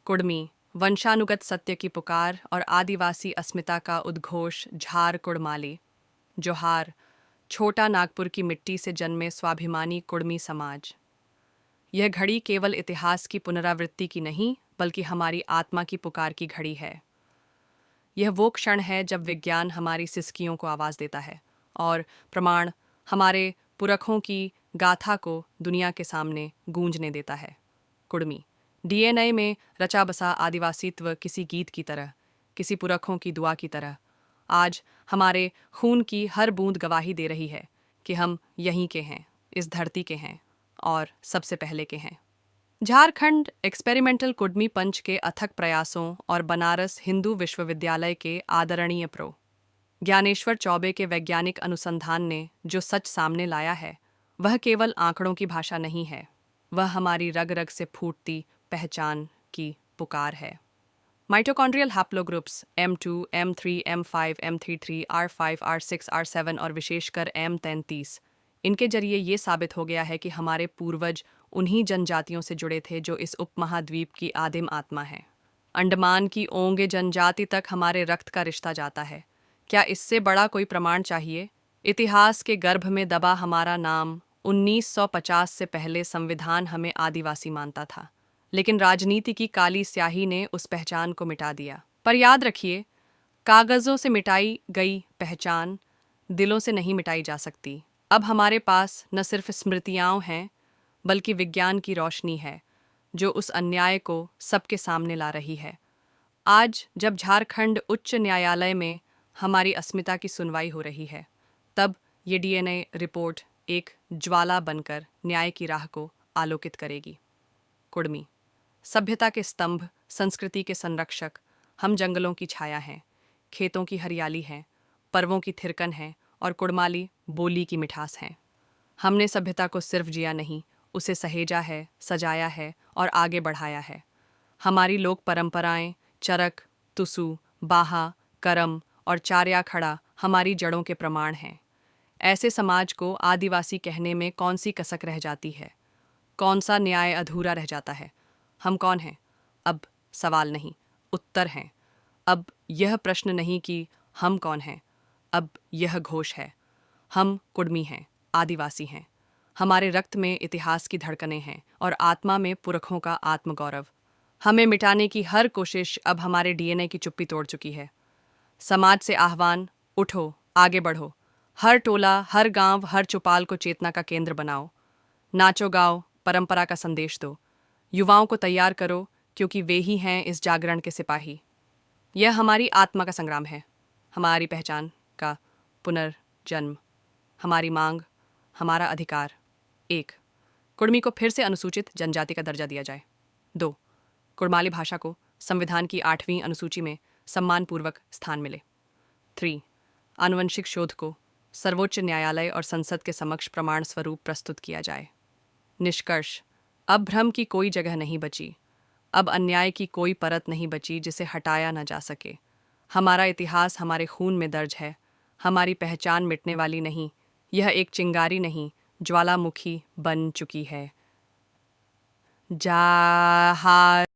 कुड़मी, वंशानुगत सत्य की पुकार और आदिवासी अस्मिता का उद्घोष झार कुड़माली। जोहार, छोटा नागपुर की मिट्टी से जन्मे स्वाभिमानी कुड़मी समाज। यह घड़ी केवल इतिहास की पुनरावृत्ति की नहीं, बल्कि हमारी आत्मा की पुकार की घड़ी है। यह वो क्षण है जब विज्ञान हमारी सिसकियों को आवाज़ देता है और प्रमाण हमारे पुरखों की गाथा को दुनिया के सामने गूंजने देता है। कुड़मी, डीएनए में रचा बसा आदिवासीत्व किसी गीत की तरह, किसी पुरखों की दुआ की तरह, आज हमारे खून की हर बूंद गवाही दे रही है कि हम यहीं के हैं, इस धरती के हैं और सबसे पहले के हैं। झारखंड एक्सपेरिमेंटल कुडमी पंच के अथक प्रयासों और बनारस हिंदू विश्वविद्यालय के आदरणीय प्रो ज्ञानेश्वर चौबे के वैज्ञानिक अनुसंधान ने जो सच सामने लाया है, वह केवल आंकड़ों की भाषा नहीं है, वह हमारी रग रग से फूटती पहचान की पुकार है। Mitochondrial हैप्लोग्रुप्स M2, M3, M5, M33, R5, R6, R7 और विशेषकर M33, इनके जरिए ये साबित हो गया है कि हमारे पूर्वज उन्हीं जनजातियों से जुड़े थे जो इस उपमहाद्वीप की आदिम आत्मा है। अंडमान की ओंगे जनजाति तक हमारे रक्त का रिश्ता जाता है। क्या इससे बड़ा कोई प्रमाण चाहिए? इतिहास के गर्भ में दबा हमारा नाम, 1950 से पहले संविधान हमें आदिवासी मानता था, लेकिन राजनीति की काली स्याही ने उस पहचान को मिटा दिया। पर याद रखिए, कागजों से मिटाई गई पहचान दिलों से नहीं मिटाई जा सकती। अब हमारे पास न सिर्फ स्मृतियाँ हैं, बल्कि विज्ञान की रोशनी है, जो उस अन्याय को सबके सामने ला रही है। आज जब झारखंड उच्च न्यायालय में हमारी अस्मिता की सुनवाई हो रही है, तब ये डीएनए रिपोर्ट एक ज्वाला बनकर न्याय की राह को आलोकित करेगी। कुड़मी, सभ्यता के स्तंभ, संस्कृति के संरक्षक, हम जंगलों की छाया हैं, खेतों की हरियाली हैं, पर्वों की थिरकन हैं और कुड़माली बोली की मिठास हैं। हमने सभ्यता को सिर्फ जिया नहीं, उसे सहेजा है, सजाया है और आगे बढ़ाया है। हमारी लोक परंपराएं, चरक, तुसु, बाहा, करम और चार्या खड़ा हमारी जड़ों के प्रमाण हैं। ऐसे समाज को आदिवासी कहने में कौन सी कसक रह जाती है? कौन सा न्याय अधूरा रह जाता है? हम कौन हैं? अब सवाल नहीं, उत्तर हैं। अब यह प्रश्न नहीं कि हम कौन हैं, अब यह घोष है, हम कुड़मी हैं, आदिवासी हैं। हमारे रक्त में इतिहास की धड़कनें हैं और आत्मा में पुरखों का आत्मगौरव। हमें मिटाने की हर कोशिश अब हमारे डीएनए की चुप्पी तोड़ चुकी है। समाज से आह्वान, उठो, आगे बढ़ो। हर टोला, हर गांव, हर चौपाल को चेतना का केंद्र बनाओ। नाचो गाओ, परंपरा का संदेश दो। युवाओं को तैयार करो, क्योंकि वे ही हैं इस जागरण के सिपाही। यह हमारी आत्मा का संग्राम है, हमारी पहचान का पुनर्जन्म, हमारी मांग, हमारा अधिकार। 1. कुड़मी को फिर से अनुसूचित जनजाति का दर्जा दिया जाए। 2. कुड़माली भाषा को संविधान की 8वीं अनुसूची में सम्मानपूर्वक स्थान मिले। 3. आनुवंशिक शोध को सर्वोच्च न्यायालय और संसद के समक्ष प्रमाण स्वरूप प्रस्तुत किया जाए। निष्कर्ष, अब भ्रम की कोई जगह नहीं बची, अब अन्याय की कोई परत नहीं बची जिसे हटाया न जा सके। हमारा इतिहास हमारे खून में दर्ज है, हमारी पहचान मिटने वाली नहीं, यह एक चिंगारी नहीं, ज्वालामुखी बन चुकी है। जहार